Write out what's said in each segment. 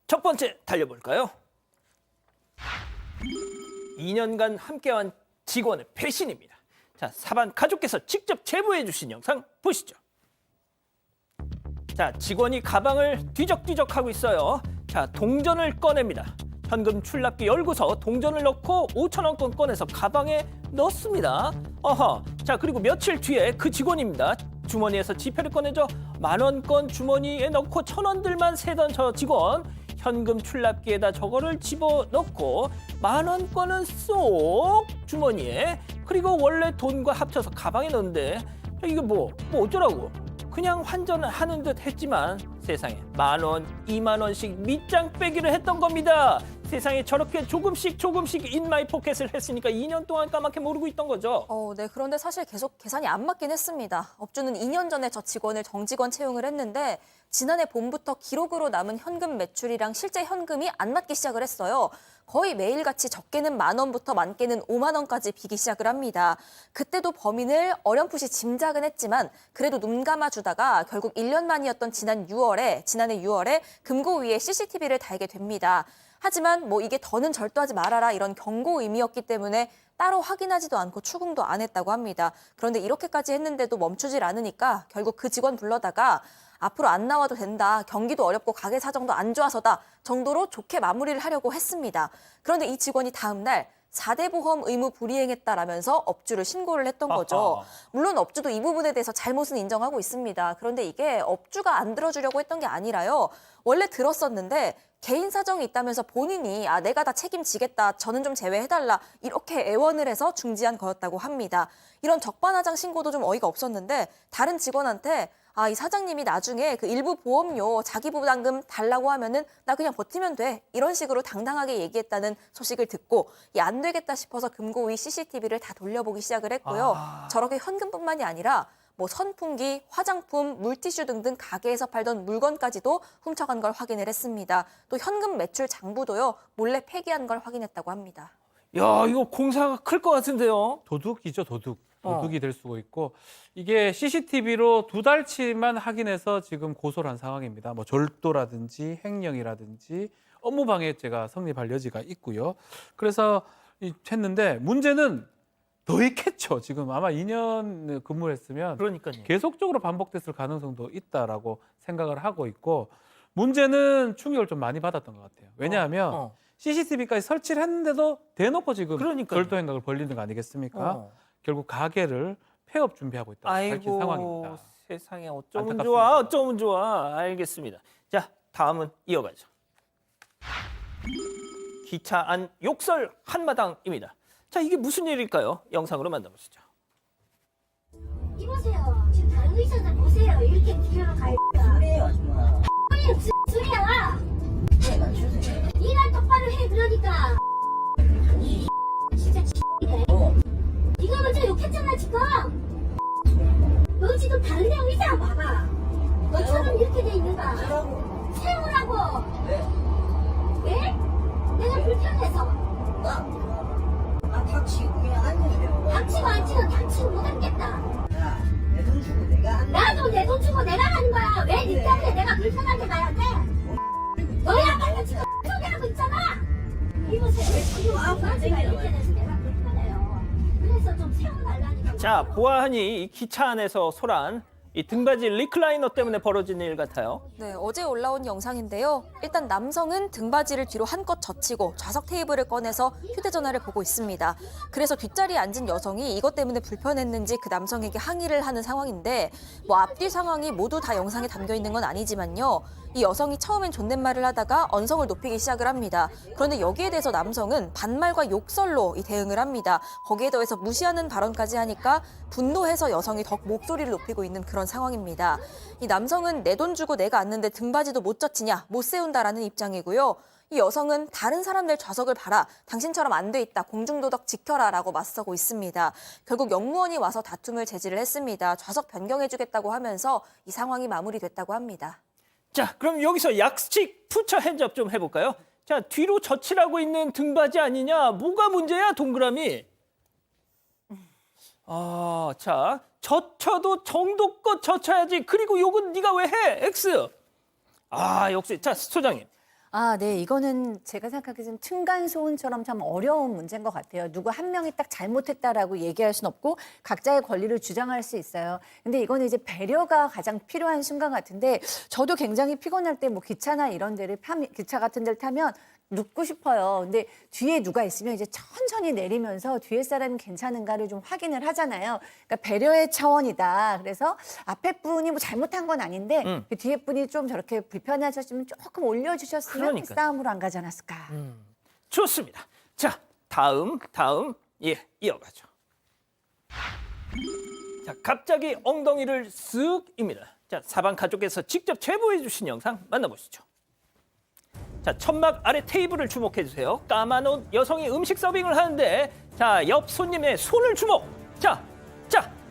첫 번째 달려볼까요? 2년간 함께한 직원의 배신입니다. 자, 사반 가족께서 직접 제보해 주신 영상 보시죠. 자, 직원이 가방을 뒤적뒤적 하고 있어요. 자, 동전을 꺼냅니다. 현금 출납기 열고서 동전을 넣고 5,000원권 꺼내서 가방에 넣습니다. 어허. 자, 그리고 며칠 뒤에 그 직원입니다. 주머니에서 지폐를 꺼내죠. 10,000원권 주머니에 넣고 1,000원들만 세던 저 직원. 현금 출납기에다 저거를 집어넣고 10,000원권은 쏙 주머니에, 그리고 원래 돈과 합쳐서 가방에 넣는데 이게 뭐 어쩌라고. 그냥 환전을 하는 듯 했지만 세상에 10,000원, 20,000원씩 밑장 빼기를 했던 겁니다. 세상에 저렇게 조금씩 인마이 포켓을 했으니까 2년 동안 까맣게 모르고 있던 거죠. 네. 그런데 사실 계속 계산이 안 맞긴 했습니다. 업주는 2년 전에 저 직원을 정직원 채용을 했는데 지난해 봄부터 기록으로 남은 현금 매출이랑 실제 현금이 안 맞기 시작을 했어요. 거의 매일같이 적게는 10,000원부터 많게는 50,000원까지 비기 시작을 합니다. 그때도 범인을 어렴풋이 짐작은 했지만 그래도 눈 감아주다가 결국 1년 만이었던 지난해 6월에 금고 위에 CCTV를 달게 됩니다. 하지만 뭐 이게 더는 절도하지 말아라 이런 경고 의미였기 때문에 따로 확인하지도 않고 추궁도 안 했다고 합니다. 그런데 이렇게까지 했는데도 멈추질 않으니까 결국 그 직원 불러다가 앞으로 안 나와도 된다, 경기도 어렵고 가게 사정도 안 좋아서다 정도로 좋게 마무리를 하려고 했습니다. 그런데 이 직원이 다음 날 4대 보험 의무 불이행했다라면서 업주를 신고를 했던 거죠. 물론 업주도 이 부분에 대해서 잘못은 인정하고 있습니다. 그런데 이게 업주가 안 들어주려고 했던 게 아니라요. 원래 들었었는데 개인 사정이 있다면서 본인이 내가 다 책임지겠다, 저는 좀 제외해달라 이렇게 애원을 해서 중지한 거였다고 합니다. 이런 적반하장 신고도 좀 어이가 없었는데 다른 직원한테 이 사장님이 나중에 그 일부 보험료 자기 부담금 달라고 하면은 나 그냥 버티면 돼 이런 식으로 당당하게 얘기했다는 소식을 듣고 안 되겠다 싶어서 금고 위 CCTV를 다 돌려보기 시작을 했고요. 저렇게 현금뿐만이 아니라 뭐 선풍기, 화장품, 물티슈 등등 가게에서 팔던 물건까지도 훔쳐간 걸 확인을 했습니다. 또 현금 매출 장부도요 몰래 폐기한 걸 확인했다고 합니다. 야, 이거 공사가 클 것 같은데요. 도둑이죠, 도둑. 도둑이 될 수가 있고, 이게 CCTV로 2달치만 확인해서 지금 고소를 한 상황입니다. 뭐 절도라든지 횡령이라든지 업무방해죄가 성립할 여지가 있고요. 그래서 했는데 문제는 더 있겠죠. 지금 아마 2년 근무를 했으면 그러니까요. 계속적으로 반복됐을 가능성도 있다라고 생각을 하고 있고, 문제는 충격을 좀 많이 받았던 것 같아요. 왜냐하면 CCTV까지 설치를 했는데도 대놓고 지금 그러니까요. 절도 행각을 벌리는 거 아니겠습니까? 결국 가게를 폐업 준비하고 있다고 밝힌 상황입니다. 세상에 어쩌면 안타깝습니다. 좋아, 어쩌면 좋아. 알겠습니다. 자, 다음은 이어가죠. 기차 안 욕설 한마당입니다. 자, 이게 무슨 일일까요? 영상으로 만나보시죠. 이보세요. 지금 다른 의사들 보세요. 이렇게 뒤로 갈 그래요, 아줌마. 소리야. 내가 주세요. 일할 똑바로 해. 그러니까. 진짜 X네. 네가 먼저 욕했잖아 지금. 너 지금 다른 애 의사 봐봐. 너처럼 이렇게 돼 있는가. 세우라고. 왜? 내가 불편해서. 닥치고 그냥 앉으세요. 닥치고 안 치고 닥치고 못 앉겠다. 야, 내 돈 주고 내가 하는 나도 내 돈 주고 내가 하는 거야. 왜 네 때문에 내가 불편하게 가야 돼? 너야말로 지금 소개하고 있잖아. 이보세요. 지금 아버지가 이렇게 돼서 내가 불편해요. 그래서 좀 세워달라니까. 자, 보아하니 이 기차 안에서 소란, 이 등받이 리클라이너 때문에 벌어진 일 같아요. 네, 어제 올라온 영상인데요. 일단 남성은 등받이를 뒤로 한껏 젖히고 좌석 테이블을 꺼내서 휴대전화를 보고 있습니다. 그래서 뒷자리에 앉은 여성이 이것 때문에 불편했는지 그 남성에게 항의를 하는 상황인데 뭐 앞뒤 상황이 모두 다 영상에 담겨 있는 건 아니지만요. 이 여성이 처음엔 존댓말을 하다가 언성을 높이기 시작을 합니다. 그런데 여기에 대해서 남성은 반말과 욕설로 대응을 합니다. 거기에 더해서 무시하는 발언까지 하니까 분노해서 여성이 더 목소리를 높이고 있는 그런 상황입니다. 이 남성은 내 돈 주고 내가 앉는데 등받이도 못 젖히냐, 못 세운다라는 입장이고요. 이 여성은 다른 사람들 좌석을 봐라, 당신처럼 안 돼 있다, 공중도덕 지켜라라고 맞서고 있습니다. 결국 영무원이 와서 다툼을 제지를 했습니다. 좌석 변경해주겠다고 하면서 이 상황이 마무리됐다고 합니다. 자, 그럼 여기서 약식 푸처 핸즈업 좀 해볼까요? 자, 뒤로 젖히라고 있는 등받이 아니냐? 뭐가 문제야, 동그라미? 자, 젖혀도 정도껏 젖혀야지. 그리고 욕은 네가 왜 해? X. 역시. 자, 소장님. 아, 네. 이거는 제가 생각하기에는 층간소음처럼 참 어려운 문제인 것 같아요. 누구 한 명이 딱 잘못했다라고 얘기할 수는 없고 각자의 권리를 주장할 수 있어요. 근데 이거는 이제 배려가 가장 필요한 순간 같은데 저도 굉장히 피곤할 때 뭐 기차나 이런 데를 기차 같은 데를 타면 눕고 싶어요. 근데 뒤에 누가 있으면 이제 천천히 내리면서 뒤에 사람이 괜찮은가를 좀 확인을 하잖아요. 그러니까 배려의 차원이다. 그래서 앞에 분이 뭐 잘못한 건 아닌데 그 뒤에 분이 좀 저렇게 불편하셨으면 조금 올려주셨으면 그러니까요. 싸움으로 안 가지 않았을까. 좋습니다. 자, 다음 이어가죠. 자, 갑자기 엉덩이를 쓱입니다. 자, 사방 가족께서 직접 제보해 주신 영상 만나보시죠. 자, 천막 아래 테이블을 주목해 주세요. 까만 옷 여성이 음식 서빙을 하는데 자, 옆 손님의 손을 주목. 자,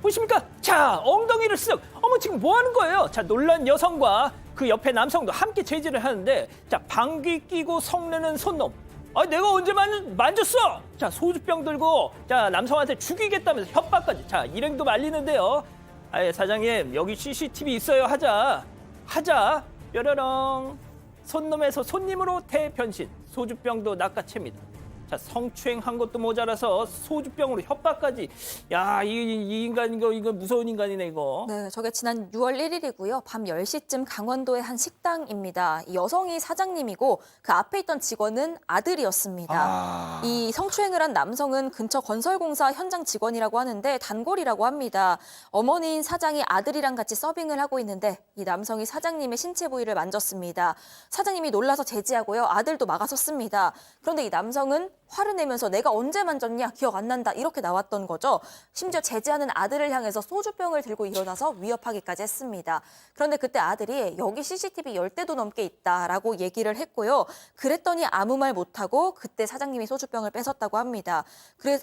보십니까? 자, 엉덩이를 쓱. 어머, 지금 뭐 하는 거예요? 자, 놀란 여성과 그 옆에 남성도 함께 제지를 하는데 자, 방귀 끼고 성내는 손놈. 아, 내가 언제 만졌어? 자, 소주병 들고 자, 남성한테 죽이겠다면서 협박까지. 자, 일행도 말리는데요. 아예 사장님, 여기 CCTV 있어요. 하자. 뾰로롱. 손놈에서 손님으로 대변신, 소주병도 낚아챕니다. 자, 성추행한 것도 모자라서 소주병으로 협박까지. 야, 이 인간 이거 무서운 인간이네 이거. 네, 저게 지난 6월 1일이고요. 밤 10시쯤 강원도의 한 식당입니다. 이 여성이 사장님이고 그 앞에 있던 직원은 아들이었습니다. 이 성추행을 한 남성은 근처 건설공사 현장 직원이라고 하는데 단골이라고 합니다. 어머니인 사장이 아들이랑 같이 서빙을 하고 있는데 이 남성이 사장님의 신체 부위를 만졌습니다. 사장님이 놀라서 제지하고요. 아들도 막아섰습니다. 그런데 이 남성은 화를 내면서 내가 언제 만졌냐? 기억 안 난다. 이렇게 나왔던 거죠. 심지어 제지하는 아들을 향해서 소주병을 들고 일어나서 위협하기까지 했습니다. 그런데 그때 아들이 여기 CCTV 10대도 넘게 있다라고 얘기를 했고요. 그랬더니 아무 말 못하고 그때 사장님이 소주병을 뺏었다고 합니다.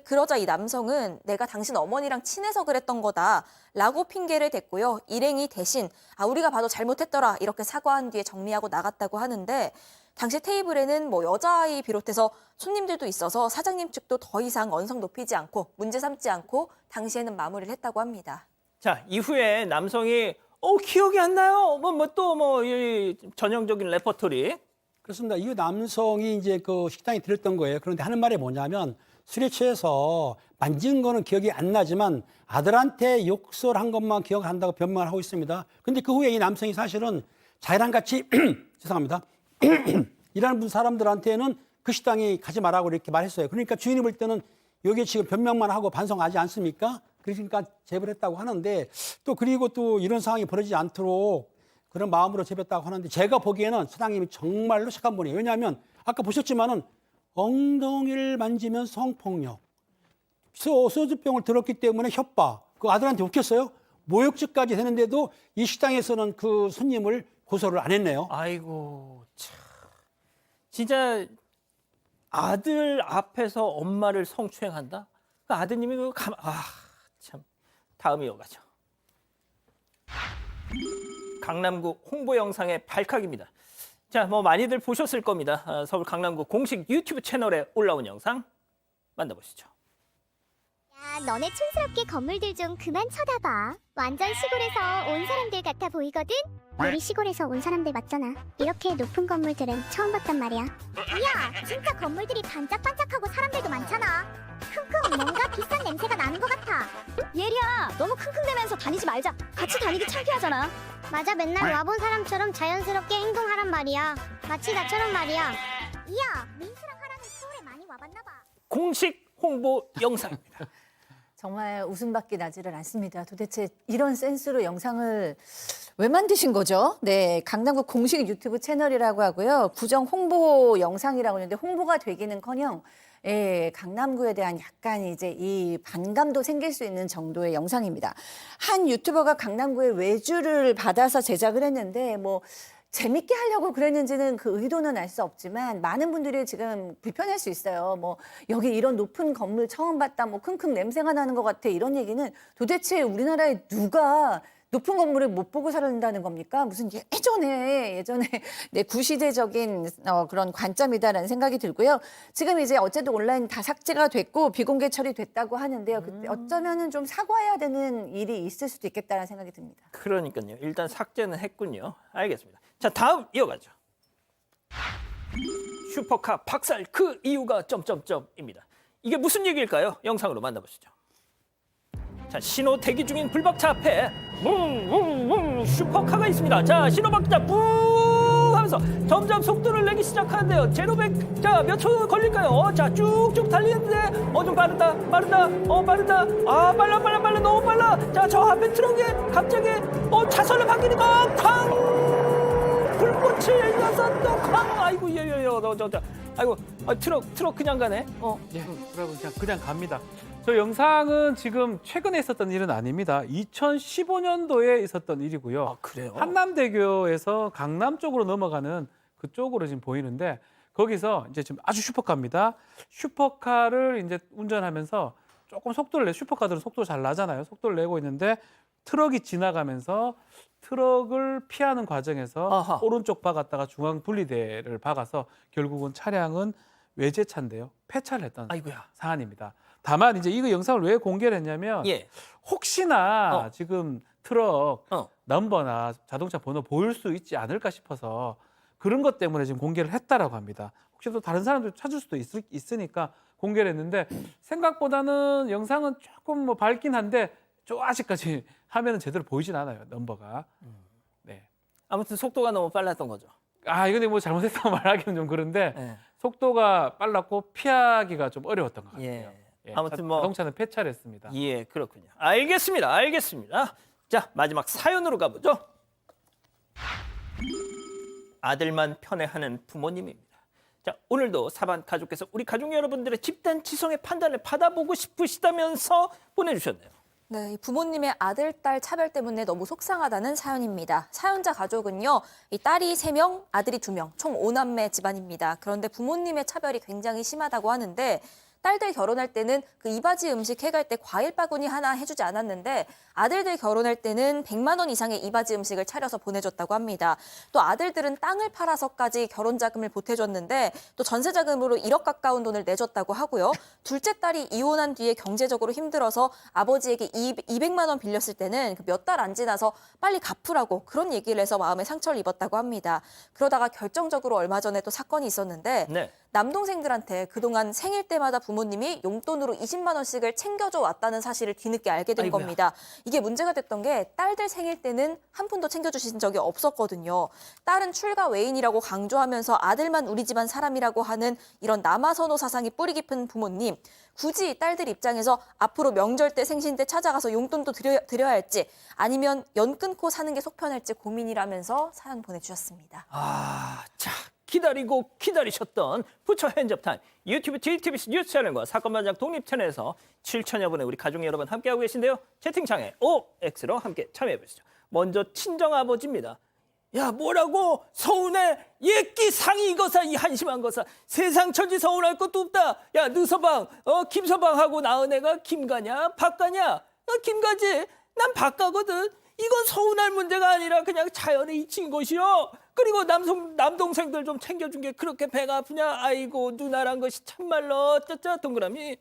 그러자 이 남성은 내가 당신 어머니랑 친해서 그랬던 거다라고 핑계를 댔고요. 일행이 대신 우리가 봐도 잘못했더라 이렇게 사과한 뒤에 정리하고 나갔다고 하는데 당시 테이블에는 뭐 여자아이 비롯해서 손님들도 있어서 사장님 측도 더 이상 언성 높이지 않고 문제 삼지 않고 당시에는 마무리를 했다고 합니다. 자, 이후에 남성이 기억이 안 나요. 이 전형적인 레퍼토리. 그렇습니다. 이 남성이 이제 그 식당에 들었던 거예요. 그런데 하는 말이 뭐냐면 술에 취해서 만진 거는 기억이 안 나지만 아들한테 욕설한 것만 기억한다고 변명을 하고 있습니다. 그런데 그 후에 이 남성이 사실은 자기랑 같이 죄송합니다. 일하는 사람들한테는 그 식당에 가지 말라고 이렇게 말했어요. 그러니까 주인이 볼 때는 여기 지금 변명만 하고 반성하지 않습니까? 그러니까 제보를 했다고 하는데 그리고 또 이런 상황이 벌어지지 않도록 그런 마음으로 제보했다고 하는데 제가 보기에는 사장님이 정말로 착한 분이에요. 왜냐하면 아까 보셨지만은 엉덩이를 만지면 성폭력, 소주병을 들었기 때문에 협박, 그 아들한테 웃겼어요. 모욕죄까지 되는데도 이 식당에서는 그 손님을 고소를 안 했네요. 아이고, 참. 진짜 아들 앞에서 엄마를 성추행한다? 그 아드님이 참. 다음 이어가죠. 강남구 홍보 영상의 발칵입니다. 자, 많이들 보셨을 겁니다. 서울 강남구 공식 유튜브 채널에 올라온 영상 만나보시죠. 야, 너네 촌스럽게 건물들 좀 그만 쳐다봐. 완전 시골에서 온 사람들 같아 보이거든? 우리 시골에서 온 사람들 맞잖아. 이렇게 높은 건물들은 처음 봤단 말이야. 야, 진짜 건물들이 반짝반짝하고 사람들도 많잖아. 킁킁 뭔가 비싼 냄새가 나는 것 같아. 예리야, 너무 킁킁대면서 다니지 말자. 같이 다니기 창피하잖아. 맞아, 맨날 와본 사람처럼 자연스럽게 행동하란 말이야. 마치 나처럼 말이야. 이야, 민수랑 하라는 서울에 많이 와봤나 봐. 공식 홍보 영상입니다. 정말 웃음밖에 나지를 않습니다. 도대체 이런 센스로 영상을 왜 만드신 거죠? 네, 강남구 공식 유튜브 채널이라고 하고요. 구정 홍보 영상이라고 하는데 홍보가 되기는커녕 강남구에 대한 약간 이제 이 반감도 생길 수 있는 정도의 영상입니다. 한 유튜버가 강남구에 외주를 받아서 제작을 했는데 재밌게 하려고 그랬는지는 그 의도는 알 수 없지만 많은 분들이 지금 불편할 수 있어요. 여기 이런 높은 건물 처음 봤다. 킁킁 냄새가 나는 것 같아. 이런 얘기는 도대체 우리나라에 누가 높은 건물을 못 보고 살아난다는 겁니까? 무슨 예전에 구시대적인 그런 관점이다라는 생각이 들고요. 지금 이제 어쨌든 온라인 다 삭제가 됐고 비공개 처리됐다고 하는데요. 그때 어쩌면은 좀 사과해야 되는 일이 있을 수도 있겠다는 생각이 듭니다. 그러니까요. 일단 삭제는 했군요. 알겠습니다. 자, 다음 이어가죠. 슈퍼카 박살 그 이유가 점점점입니다. 이게 무슨 얘기일까요? 영상으로 만나보시죠. 자, 신호 대기 중인 불박차 앞에 슈퍼카가 있습니다. 자, 신호박자 하면서 점점 속도를 내기 시작하는데요. 제로백 자, 몇 초 걸릴까요? 자, 쭉쭉 달리는데 좀 빠르다. 아, 빨라 너무 빨라. 자, 저 앞에 트럭에 갑자기 차선을 바뀌니까 탕 불꽃이 일어서 또쾅 아이고 아이고 트럭 그냥 가네. 예, 여러분 그냥 갑니다. 저 영상은 지금 최근에 있었던 일은 아닙니다. 2015년도에 있었던 일이고요. 아, 그래요? 한남대교에서 강남 쪽으로 넘어가는 그쪽으로 지금 보이는데 거기서 이제 지금 아주 슈퍼카입니다. 슈퍼카를 이제 운전하면서 조금 속도를 슈퍼카들은 속도 잘 나잖아요. 속도를 내고 있는데 트럭이 지나가면서 트럭을 피하는 과정에서 아하. 오른쪽 박았다가 중앙 분리대를 박아서 결국은 차량은 외제차인데요. 폐차를 했던 아이고야. 사안입니다. 다만 이제 이거 영상을 왜 공개를 했냐면 예. 혹시나 지금 트럭 어. 넘버나 자동차 번호 보일 수 있지 않을까 싶어서 그런 것 때문에 지금 공개를 했다라고 합니다. 혹시 또 다른 사람들 찾을 수도 있으니까 공개를 했는데 생각보다는 영상은 조금 뭐 밝긴 한데 아직까지 화면은 제대로 보이진 않아요. 넘버가. 네. 아무튼 속도가 너무 빨랐던 거죠. 이건 뭐 잘못했다고 말하기는 좀 그런데 예. 속도가 빨랐고 피하기가 좀 어려웠던 것 같아요. 예. 예, 아무튼 자동차는 폐차를 했습니다. 예, 그렇군요. 알겠습니다. 자, 마지막 사연으로 가보죠. 아들만 편애하는 부모님입니다. 자, 오늘도 사반 가족께서 우리 가족 여러분들의 집단 지성의 판단을 받아보고 싶으시다면서 보내주셨네요. 네, 이 부모님의 아들, 딸 차별 때문에 너무 속상하다는 사연입니다. 사연자 가족은요, 이 딸이 3명, 아들이 2명, 총 5남매 집안입니다. 그런데 부모님의 차별이 굉장히 심하다고 하는데 딸들 결혼할 때는 그 이바지 음식 해갈 때 과일 바구니 하나 해주지 않았는데 아들들 결혼할 때는 100만 원 이상의 이바지 음식을 차려서 보내줬다고 합니다. 또 아들들은 땅을 팔아서까지 결혼 자금을 보태줬는데 또 전세 자금으로 1억 가까운 돈을 내줬다고 하고요. 둘째 딸이 이혼한 뒤에 경제적으로 힘들어서 아버지에게 200만 원 빌렸을 때는 몇 달 안 지나서 빨리 갚으라고 그런 얘기를 해서 마음에 상처를 입었다고 합니다. 그러다가 결정적으로 얼마 전에 또 사건이 있었는데 네. 남동생들한테 그동안 생일 때마다 부모님이 용돈으로 20만 원씩을 챙겨줘 왔다는 사실을 뒤늦게 알게 된 아이고야. 겁니다. 이게 문제가 됐던 게 딸들 생일 때는 한 푼도 챙겨주신 적이 없었거든요. 딸은 출가 외인이라고 강조하면서 아들만 우리 집안 사람이라고 하는 이런 남아선호 사상이 뿌리 깊은 부모님. 굳이 딸들 입장에서 앞으로 명절 때 생신 때 찾아가서 용돈도 드려야 할지 아니면 연 끊고 사는 게 속 편할지 고민이라면서 사연 보내주셨습니다. 자, 기다리셨던 부처 핸즈업타임 유튜브 JTBC 뉴스 채널과 사건반장 독립 채널에서 7천여 분의 우리 가족 여러분 함께하고 계신데요. 채팅창에 OX로 함께 참여해보시죠. 먼저 친정아버지입니다. 야, 뭐라고? 서운해? 예끼 상이 이거사, 이 한심한 거사. 세상 천지 서운할 것도 없다. 야, 느서방, 김서방하고 낳은 애가 김가냐? 박가냐? 김가지. 난 박가거든. 이건 서운할 문제가 아니라 그냥 자연의 이치인 것이요. 그리고 남동생들 좀 챙겨준 게 그렇게 배가 아프냐? 아이고, 누나란 것이 참말로 짜짜 동그라미.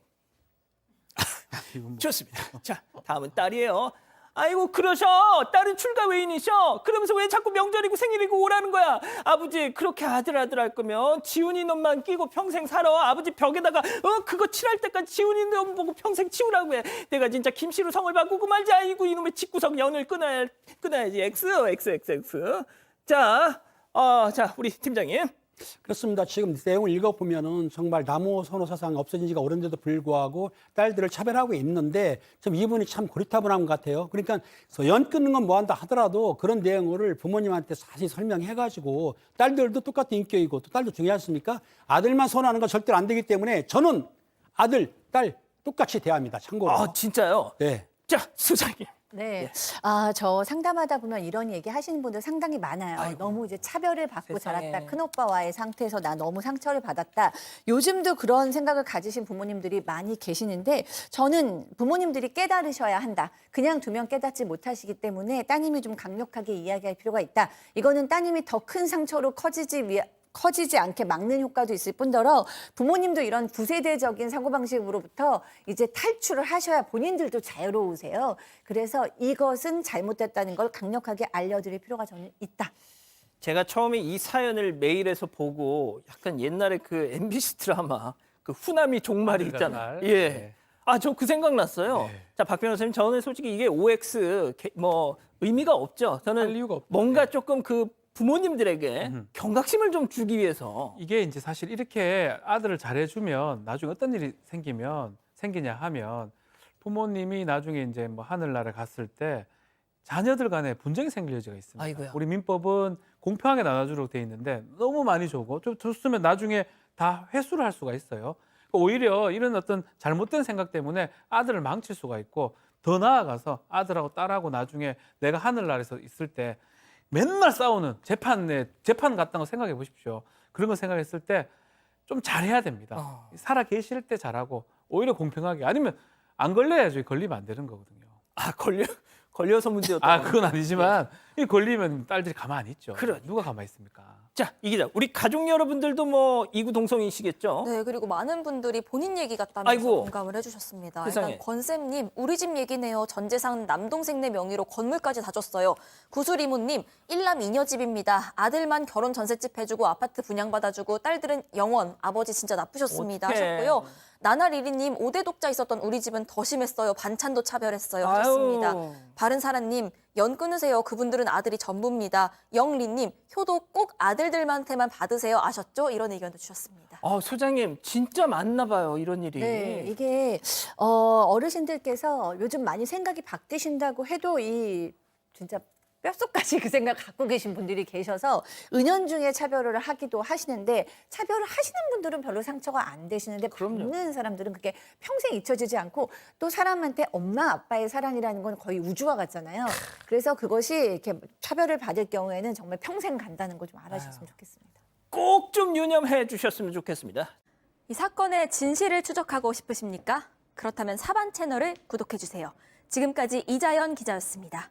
좋습니다. 자, 다음은 딸이에요. 아이고, 그러셔. 딸은 출가 외인이셔. 그러면서 왜 자꾸 명절이고 생일이고 오라는 거야. 아버지, 그렇게 아들 할 거면 지훈이 놈만 끼고 평생 살아. 아버지 벽에다가 그거 칠할 때까지 지훈이 놈 보고 평생 치우라고 해. 내가 진짜 김씨로 성을 바꾸고 말지. 아이고, 이놈의 집구석 연을 끊어야지. X. 자, 우리 팀장님. 그렇습니다. 지금 내용을 읽어보면은 정말 남호선호 사상 없어진 지가 오랜데도 불구하고 딸들을 차별하고 있는데 좀 이분이 참 고리타분한 것 같아요. 그러니까 연 끊는 건 뭐한다 하더라도 그런 내용을 부모님한테 자세히 설명해가지고 딸들도 똑같은 인격이고 또 딸도 중요하지 않습니까? 아들만 선호하는 건 절대로 안 되기 때문에 저는 아들, 딸 똑같이 대합니다. 참고로. 진짜요? 네. 자, 수장님. 네. 저 상담하다 보면 이런 얘기 하시는 분들 상당히 많아요. 너무 이제 차별을 받고 세상에. 자랐다. 큰오빠와의 상태에서 나 너무 상처를 받았다. 요즘도 그런 생각을 가지신 부모님들이 많이 계시는데 저는 부모님들이 깨달으셔야 한다. 그냥 두면 깨닫지 못하시기 때문에 따님이 좀 강력하게 이야기할 필요가 있다. 이거는 따님이 더 큰 상처로 커지지 않게 막는 효과도 있을 뿐더러 부모님도 이런 구세대적인 사고방식으로부터 이제 탈출을 하셔야 본인들도 자유로우세요. 그래서 이것은 잘못됐다는 걸 강력하게 알려드릴 필요가 저는 있다. 제가 처음에 이 사연을 메일에서 보고 약간 옛날에 그 MBC 드라마 그 후나미 종말이 하늘과 있잖아요. 달. 예. 네. 아, 저 그 생각 났어요. 네. 자, 박 변호사님, 저는 솔직히 이게 OX 뭐 의미가 없죠. 할 저는 이유가 없죠. 뭔가 네. 조금 그 부모님들에게 경각심을 좀 주기 위해서. 이게 이제 사실 이렇게 아들을 잘해주면 나중에 어떤 일이 생기냐 하면 부모님이 나중에 이제 뭐 하늘나라에 갔을 때 자녀들 간에 분쟁이 생길 여지가 있습니다. 아이고야. 우리 민법은 공평하게 나눠주도록 돼 있는데 너무 많이 주고 좀 줬으면 나중에 다 회수를 할 수가 있어요. 오히려 이런 어떤 잘못된 생각 때문에 아들을 망칠 수가 있고 더 나아가서 아들하고 딸하고 나중에 내가 하늘나라에서 있을 때 맨날 싸우는 재판 같다는 거 생각해 보십시오. 그런 거 생각했을 때 좀 잘해야 됩니다. 살아 계실 때 잘하고 오히려 공평하게 아니면 안 걸려야죠. 걸리면 안 되는 거거든요. 아, 걸려서 문제였다. 아 그건 아니지만 이 걸리면 딸들이 가만히 있죠. 그러니까. 누가 가만히 있습니까? 자, 이 기자, 우리 가족 여러분들도 뭐 이구동성이시겠죠? 네, 그리고 많은 분들이 본인 얘기 같다면서 아이고. 공감을 해주셨습니다. 세상에. 일단 권쌤님, 우리 집 얘기네요. 전 재산 남동생네 명의로 건물까지 다 줬어요. 구수리모님, 1남 2녀 집입니다. 아들만 결혼 전셋집 해주고 아파트 분양받아주고 딸들은 영원. 아버지 진짜 나쁘셨습니다. 어떡해. 하셨고요. 나나리리님, 5대 독자 있었던 우리 집은 더 심했어요. 반찬도 차별했어요. 하셨습니다. 아유. 바른사람님, 연 끊으세요. 그분들은 아들이 전부입니다. 영리님, 효도 꼭 아들들한테만 받으세요. 아셨죠? 이런 의견도 주셨습니다. 소장님, 진짜 많나 봐요, 이런 일이. 네, 이게 어르신들께서 요즘 많이 생각이 바뀌신다고 해도 이 진짜 뼛속까지 그 생각 갖고 계신 분들이 계셔서 은연중에 차별을 하기도 하시는데 차별을 하시는 분들은 별로 상처가 안 되시는데 받는 사람들은 그게 평생 잊혀지지 않고 또 사람한테 엄마 아빠의 사랑이라는 건 거의 우주와 같잖아요. 그래서 그것이 이렇게 차별을 받을 경우에는 정말 평생 간다는 거 좀 알아주셨으면 좋겠습니다. 꼭 좀 유념해 주셨으면 좋겠습니다. 이 사건의 진실을 추적하고 싶으십니까? 그렇다면 사반 채널을 구독해 주세요. 지금까지 이자연 기자였습니다.